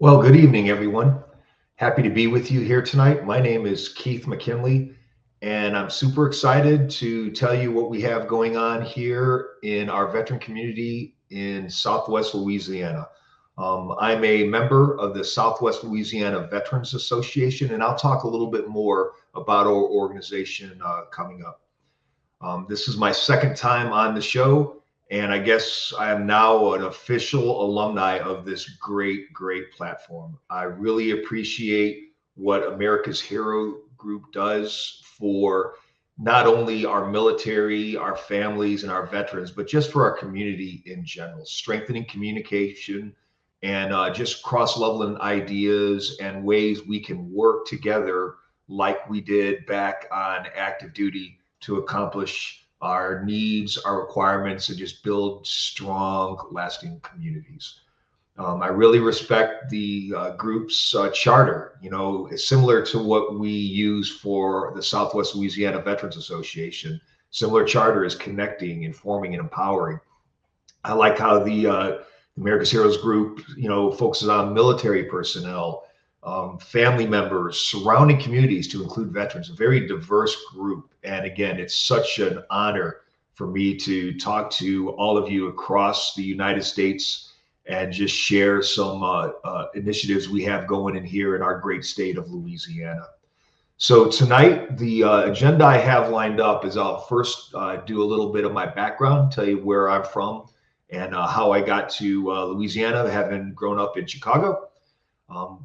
Well, good evening, everyone. Happy to be with you here tonight. My name is Keith McKinley, and I'm super excited to tell you what we have going on here in our veteran community in Southwest Louisiana. I'm a member of the Southwest Louisiana Veterans Association, and I'll talk a little bit more about our organization coming up. This is my second time on the show, and I guess I am now an official alumni of this great platform. I really appreciate what America's Hero Group does for not only our military, our families, and our veterans, but just for our community in general, strengthening communication and just cross-leveling ideas and ways we can work together like we did back on active duty to accomplish our needs, our requirements, and just build strong, lasting communities. I really respect the group's charter. You know, it's similar to what we use for the Southwest Louisiana Veterans Association. Similar charter is connecting, informing, and empowering. I like how the America's Heroes Group, focuses on military personnel, family members, surrounding communities to include veterans, a very diverse group. And again, it's such an honor for me to talk to all of you across the United States and just share some initiatives we have going in here in our great state of Louisiana. So tonight, the agenda I have lined up is I'll first do a little bit of my background, tell you where I'm from and how I got to Louisiana, having grown up in Chicago.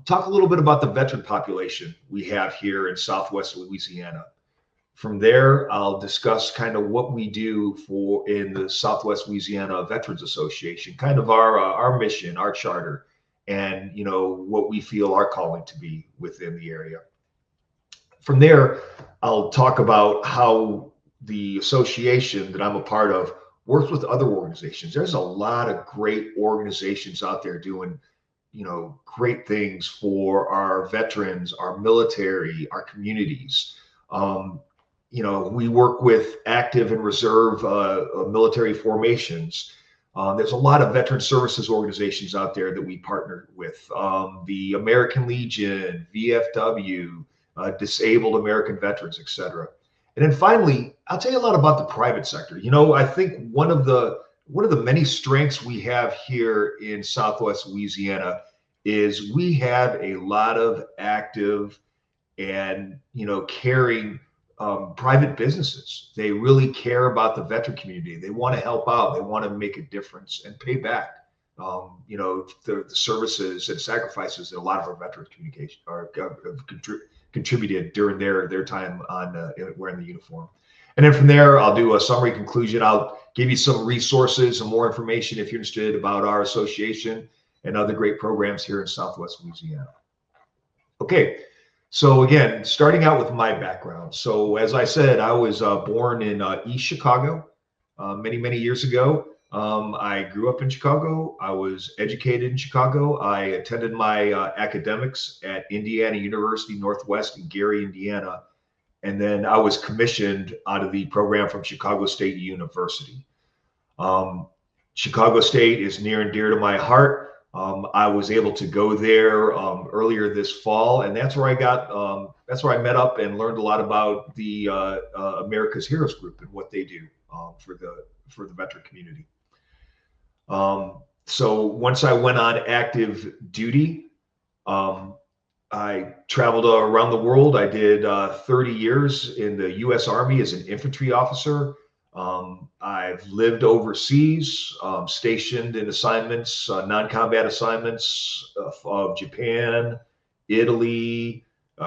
Talk a little bit about the veteran population we have here in Southwest Louisiana. From there, I'll discuss kind of what we do for in the Southwest Louisiana Veterans Association, kind of our mission, our charter, and what we feel our calling to be within the area. From there, I'll talk about how the association that I'm a part of works with other organizations. There's a lot of great organizations out there doing great things for our veterans, our military, our communities. We work with active and reserve military formations. There's a lot of veteran services organizations out there that we partner with. The American Legion, VFW, Disabled American Veterans, etc. And then finally, I'll tell you a lot about the private sector. I think one of the many strengths we have here in Southwest Louisiana is we have a lot of active and caring private businesses. They really care about the veteran community. They want to help out. They want to make a difference and pay back. The services and sacrifices that a lot of our veterans communication are contributed during their time on wearing the uniform. And then from there, I'll do a summary conclusion. I'll give you some resources and more information if you're interested about our association and other great programs here in Southwest Louisiana. Okay, so again, starting out with my background. So as I said, I was born in East Chicago many years ago. I grew up in Chicago. I was educated in Chicago. I attended my academics at Indiana University Northwest in Gary, Indiana. And then I was commissioned out of the program from Chicago State University. Chicago State is near and dear to my heart. I was able to go there earlier this fall, and that's where I met up and learned a lot about the America's Heroes Group and what they do for the veteran community. So once I went on active duty, I traveled around the world. I did 30 years in the U.S. Army as an infantry officer. I've lived overseas, stationed in assignments, non-combat assignments of Japan, Italy,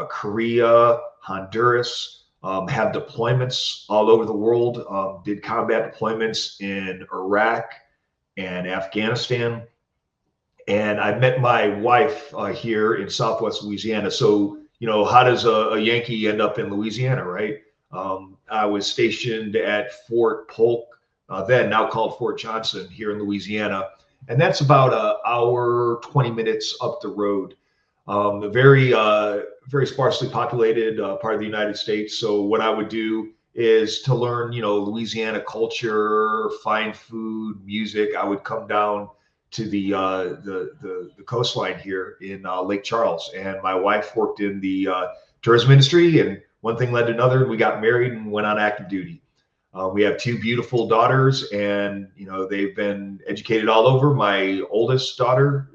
Korea, Honduras, have deployments all over the world, did combat deployments in Iraq and Afghanistan. And I met my wife here in Southwest Louisiana. So, how does a Yankee end up in Louisiana, right? I was stationed at Fort Polk, then now called Fort Johnson here in Louisiana. And that's about an hour, 20 minutes up the road. A very sparsely populated part of the United States. So what I would do is to learn, Louisiana culture, find food, music. I would come down to the coastline here in Lake Charles. And my wife worked in the tourism industry, and one thing led to another. We got married and went on active duty. We have two beautiful daughters, and they've been educated all over. My oldest daughter,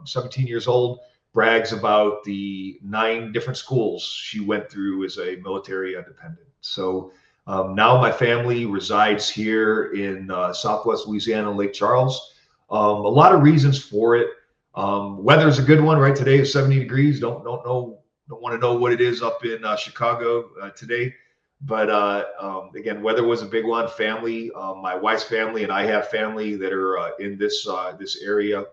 17 years old, brags about the 9 different schools she went through as a military dependent. So now my family resides here in Southwest Louisiana, Lake Charles. A lot of reasons for it. Weather's a good one, right? Today is 70 degrees. Don't want to know what it is up in Chicago today. But again, weather was a big one. Family, my wife's family, and I have family that are in this area.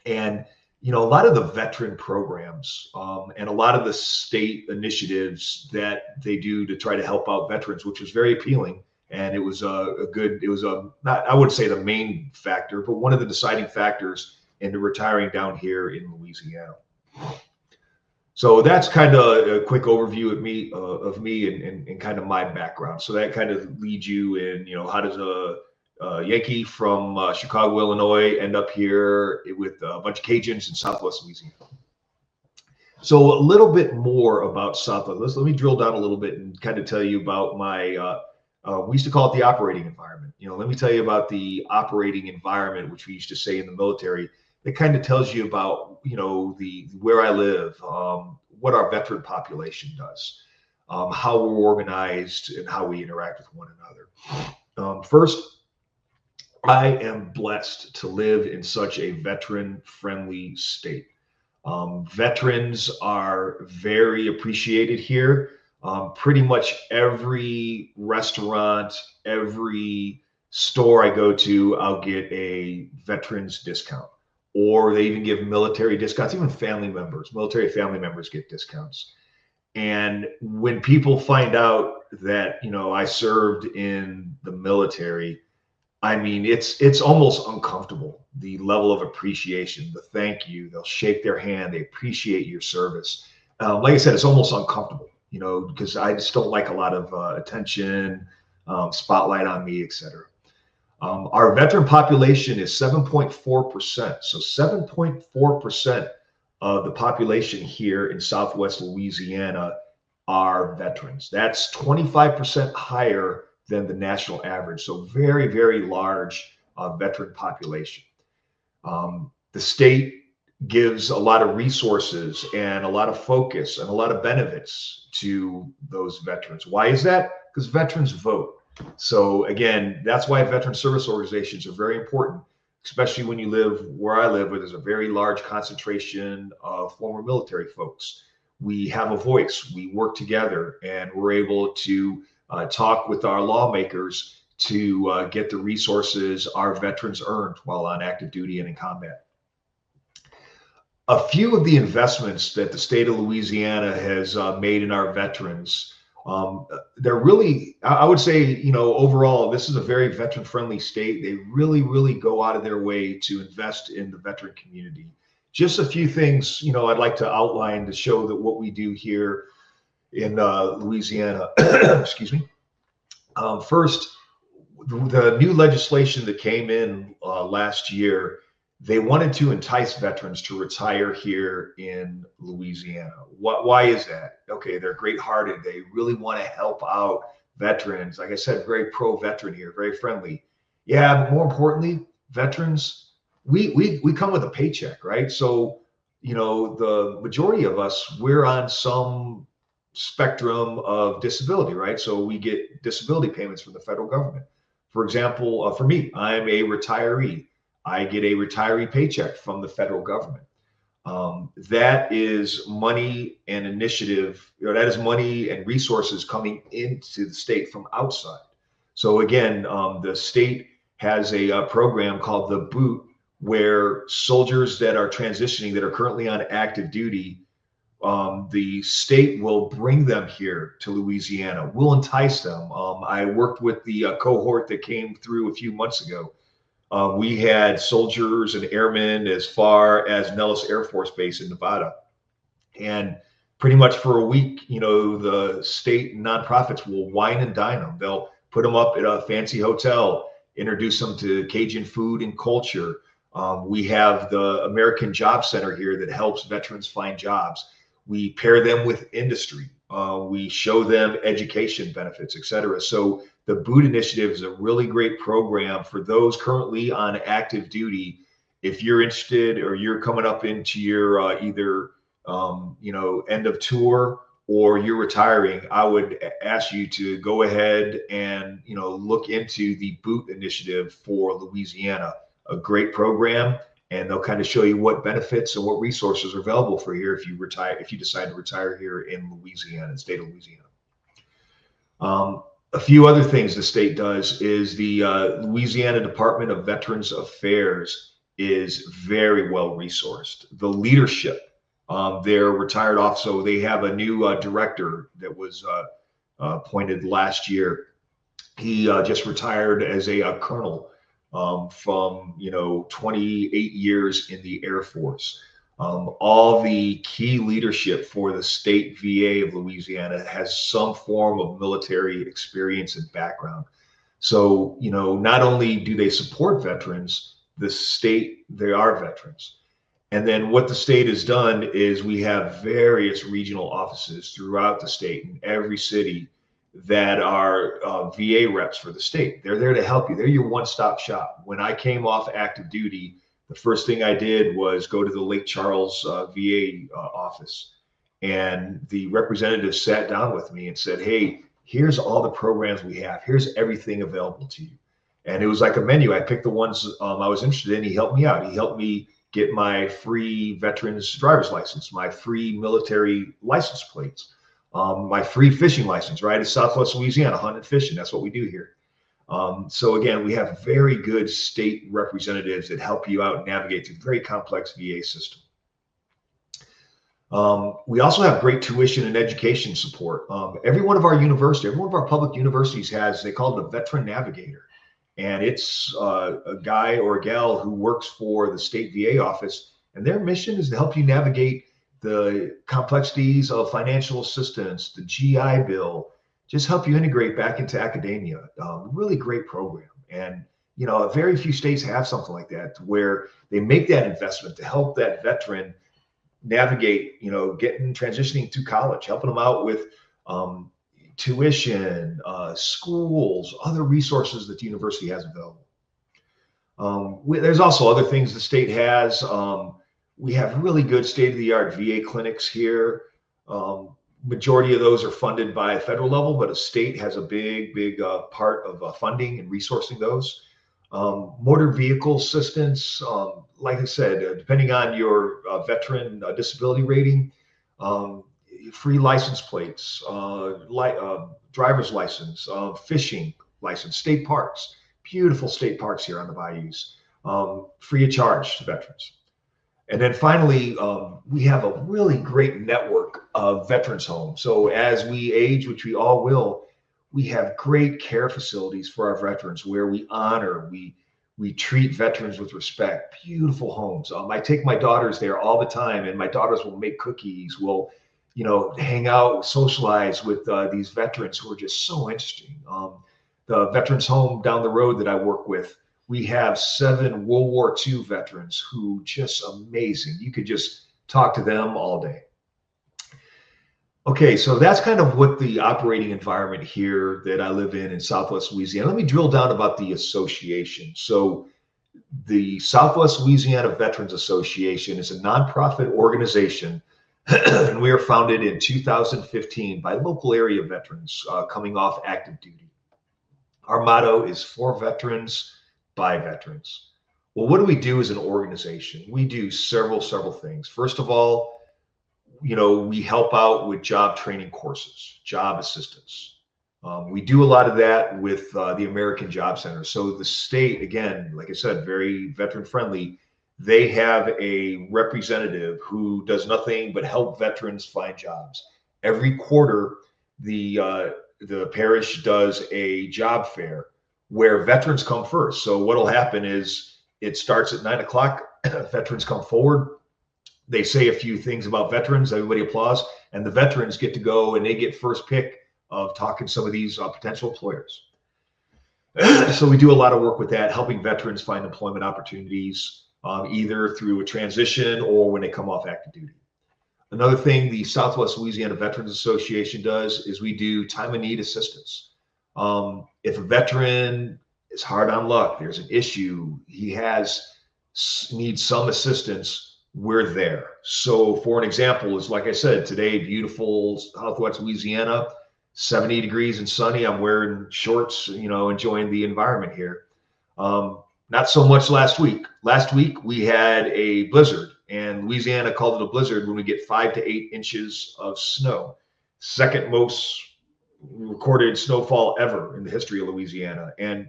And a lot of the veteran programs and a lot of the state initiatives that they do to try to help out veterans, which was very appealing. And it was not, I wouldn't say the main factor, but one of the deciding factors into retiring down here in Louisiana. So that's kind of a quick overview of me and kind of my background. So that kind of leads you in, how does a Yankee from Chicago, Illinois end up here with a bunch of Cajuns in Southwest Louisiana? So a little bit more about Southwest. Let me drill down a little bit and kind of tell you about my, we used to call it the operating environment. Let me tell you about the operating environment, which we used to say in the military. It kind of tells you about, where I live, what our veteran population does, how we're organized, and how we interact with one another. First, I am blessed to live in such a veteran-friendly state. Veterans are very appreciated here. Pretty much every restaurant, every store I go to, I'll get a veterans discount. Or they even give military discounts. Even military family members get discounts. And when people find out that, I served in the military, I mean, it's almost uncomfortable, the level of appreciation, the thank you. They'll shake their hand. They appreciate your service. Like I said, it's almost uncomfortable, because I just don't like a lot of attention, spotlight on me, etc. Our veteran population is 7.4%. So 7.4% of the population here in Southwest Louisiana are veterans. That's 25% higher than the national average. So very, very large veteran population. The state gives a lot of resources and a lot of focus and a lot of benefits to those veterans. Why is that? Because veterans vote. So again, that's why veteran service organizations are very important, especially when you live where I live, where there's a very large concentration of former military folks. We have a voice, we work together, and we're able to talk with our lawmakers to get the resources our veterans earned while on active duty and in combat. A few of the investments that the state of Louisiana has made in our veterans, they're really, I would say, overall, this is a very veteran-friendly state. They really, really go out of their way to invest in the veteran community. Just a few things, I'd like to outline to show that what we do here in Louisiana. Excuse me. First, the new legislation that came in last year, they wanted to entice veterans to retire here in Louisiana. Why is that? Okay, they're great-hearted. They really want to help out veterans. Like I said, very pro-veteran here, very friendly. Yeah, but more importantly, veterans, we come with a paycheck, right? So, the majority of us, we're on some spectrum of disability, right? So we get disability payments from the federal government. For example, for me, I'm a retiree. I get a retiree paycheck from the federal government. That is money and initiative, that is money and resources coming into the state from outside. So again, the state has a program called the Boot, where soldiers that are transitioning, that are currently on active duty, the state will bring them here to Louisiana. We'll entice them. I worked with the cohort that came through a few months ago. We had soldiers and airmen as far as Nellis Air Force Base in Nevada. And pretty much for a week, the state nonprofits will wine and dine them. They'll put them up at a fancy hotel, introduce them to Cajun food and culture, We have the American Job Center here that helps veterans find jobs. We pair them with industry. We show them education benefits, et cetera. So the BOOT initiative is a really great program for those currently on active duty. If you're interested or you're coming up into your either end of tour or you're retiring, I would ask you to go ahead and look into the BOOT initiative for Louisiana. A great program, and they'll kind of show you what benefits and what resources are available for here if you decide to retire here in Louisiana, the state of Louisiana. A few other things the state does is the Louisiana Department of Veterans Affairs is very well resourced. The leadership, they're retired off, so they have a new director that was appointed last year. He just retired as a colonel from 28 years in the Air Force. All the key leadership for the state VA of Louisiana has some form of military experience and background. So, not only do they support veterans, they are veterans. And then what the state has done is we have various regional offices throughout the state in every city that are VA reps for the state. They're there to help you. They're your one-stop shop. When I came off active duty, the first thing I did was go to the Lake Charles VA office. And the representative sat down with me and said, hey, here's all the programs we have. Here's everything available to you. And it was like a menu. I picked the ones I was interested in. He helped me out. He helped me get my free veterans driver's license, my free military license plates, my free fishing license, right? It's Southwest Louisiana, hunt and fishing. That's what we do here. So again, we have very good state representatives that help you out and navigate through the very complex VA system. We also have great tuition and education support. Every one of our public universities has, they call it a veteran navigator. And it's a guy or a gal who works for the state VA office. And their mission is to help you navigate the complexities of financial assistance, the GI Bill, just help you integrate back into academia. Really great program. And, very few states have something like that where they make that investment to help that veteran navigate, transitioning to college, helping them out with tuition, schools, other resources that the university has available. There's also other things the state has. We have really good state-of-the-art VA clinics here. Majority of those are funded by a federal level, but a state has a big part of funding and resourcing those. Motor vehicle assistance, like I said, depending on your veteran disability rating, free license plates, driver's license, fishing license, state parks, beautiful state parks here on the bayous, free of charge to veterans. And then finally, we have a really great network of veterans homes. So as we age, which we all will, we have great care facilities for our veterans where we honor, we treat veterans with respect, beautiful homes. I take my daughters there all the time, and my daughters will make cookies, will hang out, socialize with these veterans who are just so interesting. The veterans home down the road that I work with, we have 7 World War II veterans who just amazing. You could just talk to them all day. Okay, so that's kind of what the operating environment here that I live in Southwest Louisiana. Let me drill down about the association. So the Southwest Louisiana Veterans Association is a nonprofit organization, and we were founded in 2015 by local area veterans coming off active duty. Our motto is for veterans, by veterans. Well, what do we do as an organization? We do several things. First of all, we help out with job training courses, job assistance. We do a lot of that with the American Job Center. So the state, again, like I said, very veteran friendly. They have a representative who does nothing but help veterans find jobs. Every quarter, the parish does a job fair where veterans come first. So what'll happen is it starts at 9 o'clock. Veterans come forward. They say a few things about veterans. Everybody applauds, and the veterans get to go and they get first pick of talking to some of these potential employers. So we do a lot of work with that, helping veterans find employment opportunities. either through a transition or when they come off active duty. Another thing the Southwest Louisiana Veterans Association does is we do time of need assistance. If a veteran is hard on luck, there's an issue, he needs some assistance, we're there. So for an example, is like I said, today, beautiful Southwest Louisiana, 70 degrees and sunny. I'm wearing shorts, enjoying the environment here. Not so much last week. Last week we had a blizzard, and Louisiana called it a blizzard when we get 5 to 8 inches of snow. Second most recorded snowfall ever in the history of Louisiana, and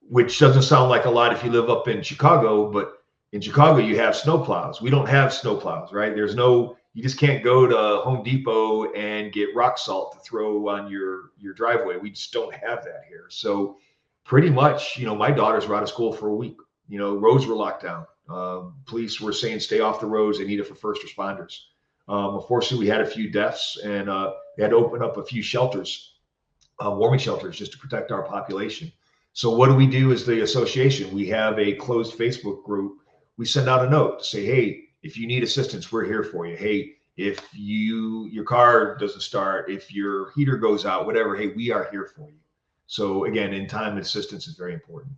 which doesn't sound like a lot if you live up in Chicago, but in Chicago you have snowplows. We don't have snowplows, right? You just can't go to Home Depot and get rock salt to throw on your driveway. We just don't have that here. So pretty much, my daughters were out of school for a week. Roads were locked down. Police were saying stay off the roads. They need it for first responders. Unfortunately, we had a few deaths, and they had to open up a few shelters, warming shelters, just to protect our population. So what do we do as the association? We have a closed Facebook group. We send out a note to say, hey, if you need assistance, we're here for you. Hey, if your car doesn't start, if your heater goes out, whatever, hey, we are here for you. So again, in time assistance is very important.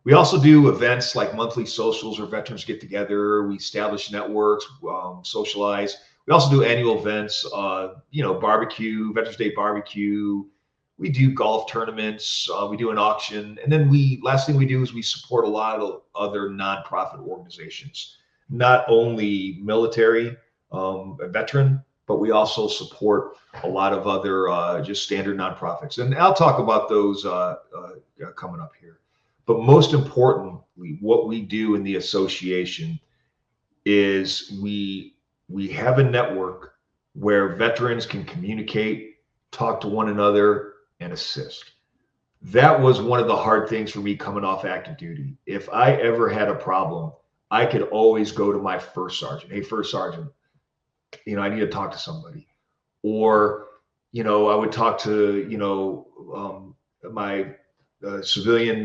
We also do events like monthly socials where veterans get together. We establish networks, socialize. We also do annual events, barbecue, Veterans Day barbecue. We do golf tournaments. We do an auction. And then last thing we do is we support a lot of other nonprofit organizations, not only military, veteran, but we also support a lot of other just standard nonprofits. And I'll talk about those coming up here. But most importantly, what we do in the association is we have a network where veterans can communicate, talk to one another, and assist. That was one of the hard things for me coming off active duty. If I ever had a problem, I could always go to my first sergeant. Hey, first sergeant, I need to talk to somebody. Or, I would talk to, my civilian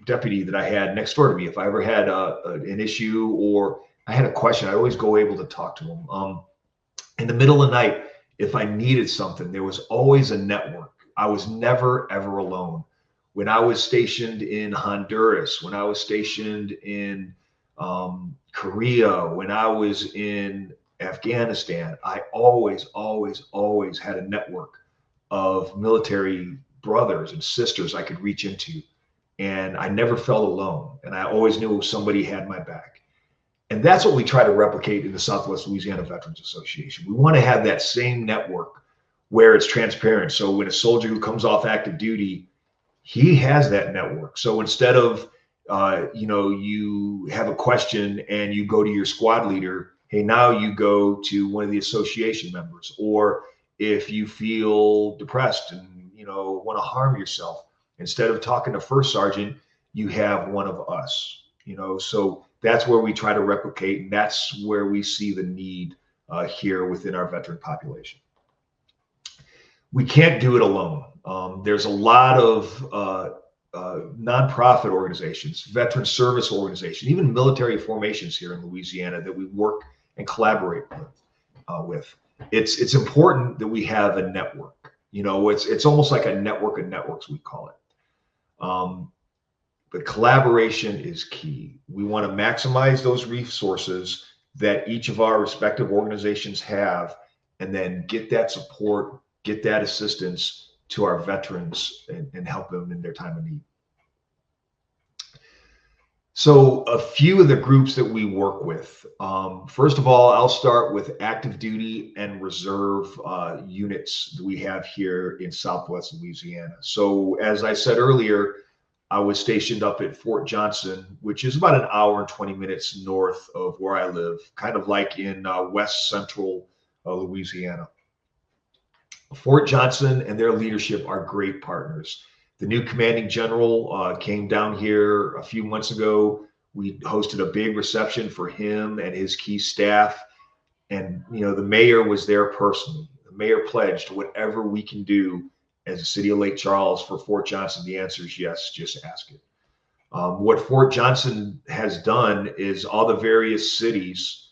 deputy that I had next door to me. If I ever had an issue or I had a question, I always go able to talk to him. In the middle of the night, if I needed something, there was always a network. I was never, ever alone. When I was stationed in Honduras, when I was stationed in Korea, when I was in Afghanistan, I always had a network of military brothers and sisters I could reach into. And I never felt alone. And I always knew somebody had my back. And that's what we try to replicate in the Southwest Louisiana Veterans Association. We want to have that same network where it's transparent. So when a soldier who comes off active duty, he has that network. So instead of, you have a question and you go to your squad leader, hey, now you go to one of the association members. Or if you feel depressed and, want to harm yourself, instead of talking to first sergeant, you have one of us, so that's where we try to replicate, and that's where we see the need here within our veteran population. We can't do it alone. There's a lot of nonprofit organizations, veteran service organizations, even military formations here in Louisiana that we work and collaborate with. It's important that we have a network. It's almost like a network of networks, we call it. But collaboration is key. We want to maximize those resources that each of our respective organizations have, and then get that support, get that assistance to our veterans and help them in their time of need. So a few of the groups that we work with, first of all, I'll start with active duty and reserve units that we have here in Southwest Louisiana. So as I said earlier, I was stationed up at Fort Johnson, which is about an hour and 20 minutes north of where I live, kind of like in west central Louisiana. Fort Johnson and their leadership are great partners. The new commanding general came down here a few months ago. We hosted a big reception for him and his key staff. And, the mayor was there personally. The mayor pledged whatever we can do as the city of Lake Charles for Fort Johnson. The answer is yes, just ask it. What Fort Johnson has done is all the various cities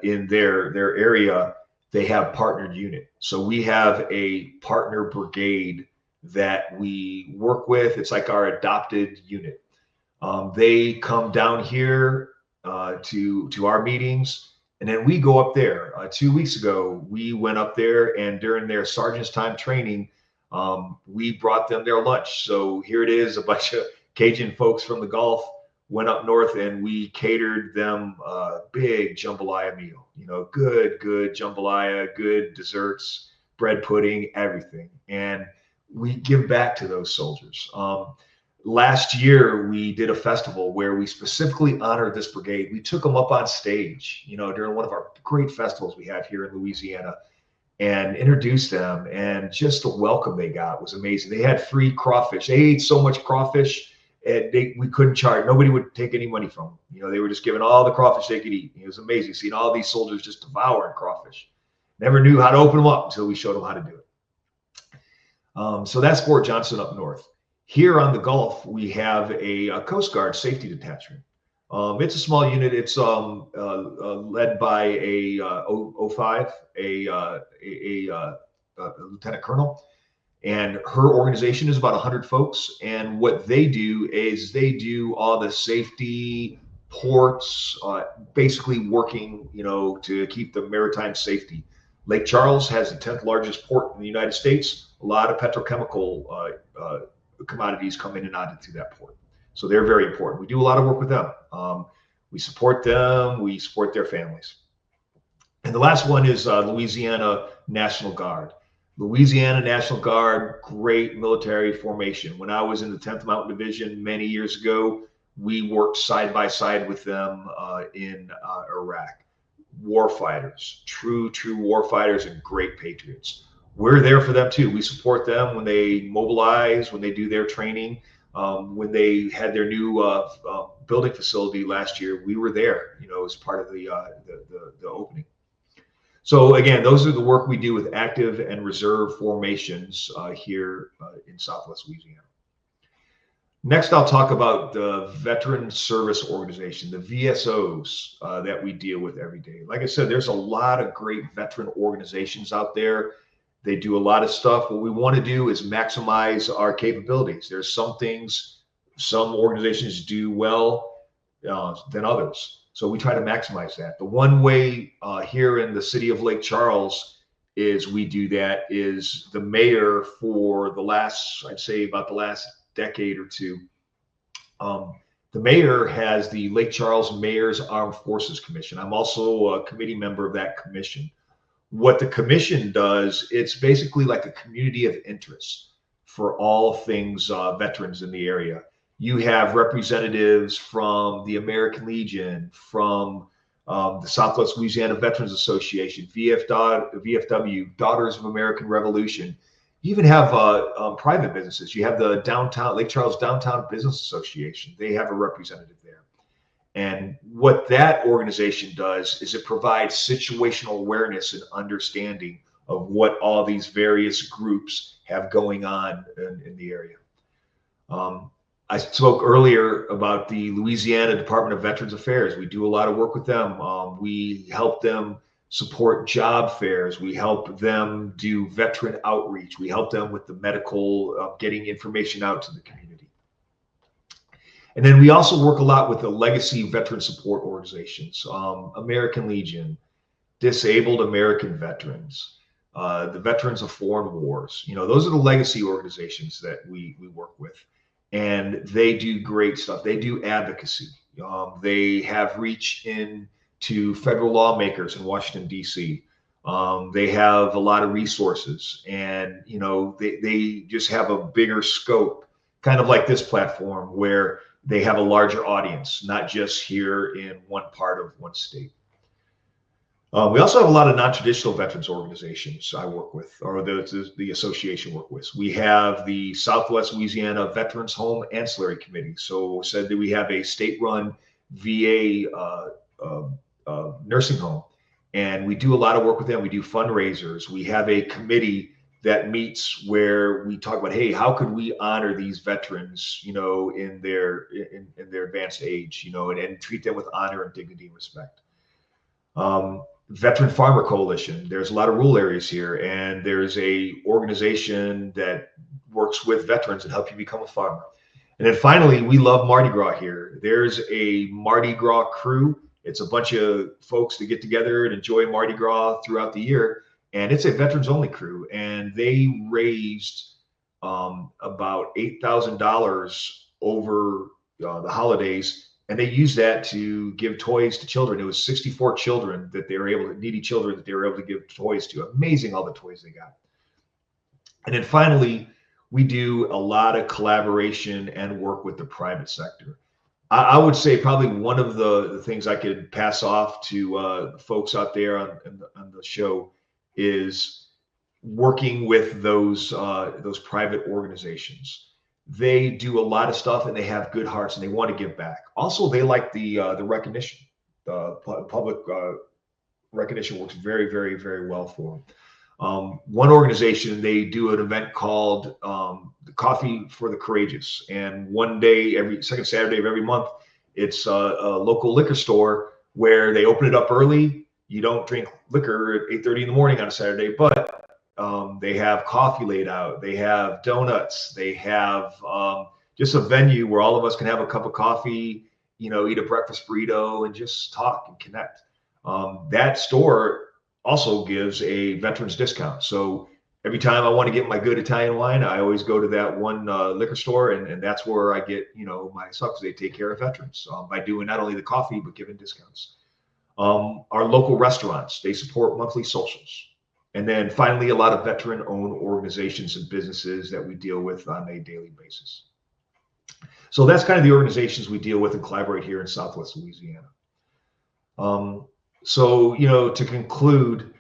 in their area, they have partnered unit. So we have a partner brigade that we work with. It's like our adopted unit. They come down here to our meetings, and then we go up there. 2 weeks ago, we went up there, and during their sergeant's time training, we brought them their lunch. So here it is, a bunch of Cajun folks from the Gulf went up north, and we catered them a big jambalaya meal. You know, good jambalaya, good desserts, bread pudding, everything, and we give back to those soldiers. Last year, we did a festival where we specifically honored this brigade. We took them up on stage, you know, during one of our great festivals we have here in Louisiana, and introduced them. And just the welcome they got was amazing. They had free crawfish. They ate so much crawfish, and we couldn't charge. Nobody would take any money from them. You know, they were just given all the crawfish they could eat. It was amazing seeing all these soldiers just devouring crawfish. Never knew how to open them up until we showed them how to do it. So that's Fort Johnson up north. Here on the Gulf, we have a Coast Guard safety detachment. It's a small unit. It's led by a 05, a lieutenant colonel, and her organization is about 100 folks. And what they do is they do all the safety ports, basically working, you know, to keep the maritime safety. Lake Charles has the 10th largest port in the United States. A lot of petrochemical commodities come in and out into that port. So they're very important. We do a lot of work with them. We support them. We support their families. And the last one is Louisiana National Guard. Louisiana National Guard, great military formation. When I was in the 10th Mountain Division many years ago, we worked side by side with them in Iraq. War fighters, true war fighters, and great patriots. We're there for them too. We support them when they mobilize, when they do their training. When they had their new building facility last year, we were there, you know, as part of the opening. So again, those are the work we do with active and reserve formations here in Southwest Louisiana. Next, I'll talk about the Veteran Service Organization, the VSOs that we deal with every day. Like I said, there's a lot of great veteran organizations out there. They do a lot of stuff. What we want to do is maximize our capabilities. There's some things, some organizations do well than others. So we try to maximize that. The one way here in the city of Lake Charles is we do that is the mayor for the last, I'd say about the last decade or two. The mayor has the Lake Charles Mayor's Armed Forces Commission. I'm also a committee member of that commission. What the commission does, it's basically like a community of interest for all things veterans in the area. You have representatives from the American Legion, from the Southwest Louisiana Veterans Association, VFW, Daughters of American Revolution. You even have private businesses. You have the Lake Charles Downtown Business Association. They have a representative there. And what that organization does is it provides situational awareness and understanding of what all these various groups have going on in the area. I spoke earlier about the Louisiana Department of Veterans Affairs. We do a lot of work with them. We help them support job fairs. We help them do veteran outreach. We help them with the medical, getting information out to the community. And then we also work a lot with the legacy veteran support organizations, American Legion, Disabled American Veterans, the Veterans of Foreign Wars. You know, those are the legacy organizations that we work with. And they do great stuff. They do advocacy. They have reach into federal lawmakers in Washington, D.C. They have a lot of resources, and, you know, they just have a bigger scope, kind of like this platform where they have a larger audience, not just here in one part of one state. We also have a lot of non-traditional veterans organizations I work with, or the association work with. We have the Southwest Louisiana Veterans Home Ancillary Committee. So said that we have a state-run VA nursing home, and we do a lot of work with them. We do fundraisers. We have a committee that meets where we talk about, hey, how could we honor these veterans, you know, in their advanced age, you know, and treat them with honor and dignity and respect. Veteran Farmer Coalition. There's a lot of rural areas here, and there's a organization that works with veterans and help you become a farmer. And then finally, we love Mardi Gras here. There's a Mardi Gras crew. It's a bunch of folks that get together and enjoy Mardi Gras throughout the year. And it's a veterans only crew. And they raised about $8,000 over the holidays. And they used that to give toys to children. It was 64 children that they were able to, needy children that they were able to give toys to. Amazing all the toys they got. And then finally, we do a lot of collaboration and work with the private sector. I would say probably one of the things I could pass off to folks out there on the show is working with those private organizations. They do a lot of stuff and they have good hearts and they want to give back. Also, they like the recognition. Public recognition works very, very, very well for them. One organization, they do an event called the Coffee for the Courageous. And one day, every second Saturday of every month, it's a local liquor store where they open it up early. You don't drink liquor at 8:30 in the morning on a Saturday, but they have coffee laid out. They have donuts. They have just a venue where all of us can have a cup of coffee, you know, eat a breakfast burrito and just talk and connect. That store also gives a veterans discount. So every time I want to get my good Italian wine, I always go to that one liquor store, and that's where I get, you know, my stuff, because they take care of veterans by doing not only the coffee, but giving discounts. Our local restaurants, they support monthly socials. And then finally, a lot of veteran-owned organizations and businesses that we deal with on a daily basis. So that's kind of the organizations we deal with and collaborate here in Southwest Louisiana. So, you know, to conclude,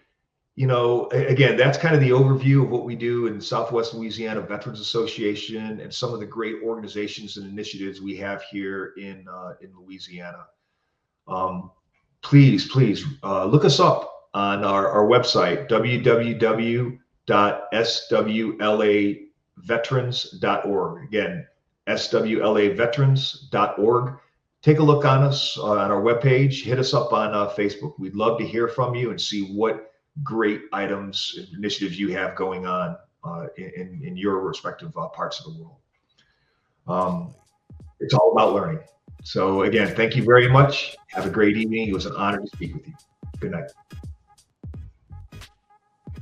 you know, again, that's kind of the overview of what we do in Southwest Louisiana Veterans Association and some of the great organizations and initiatives we have here in Louisiana. Please look us up on our website, www.swlaveterans.org. Again, swlaveterans.org. Take a look on us on our webpage. Hit us up on Facebook. We'd love to hear from you and see what great items and initiatives you have going on in your respective parts of the world. It's all about learning. So again, thank you very much. Have a great evening. It was an honor to speak with you. Good night.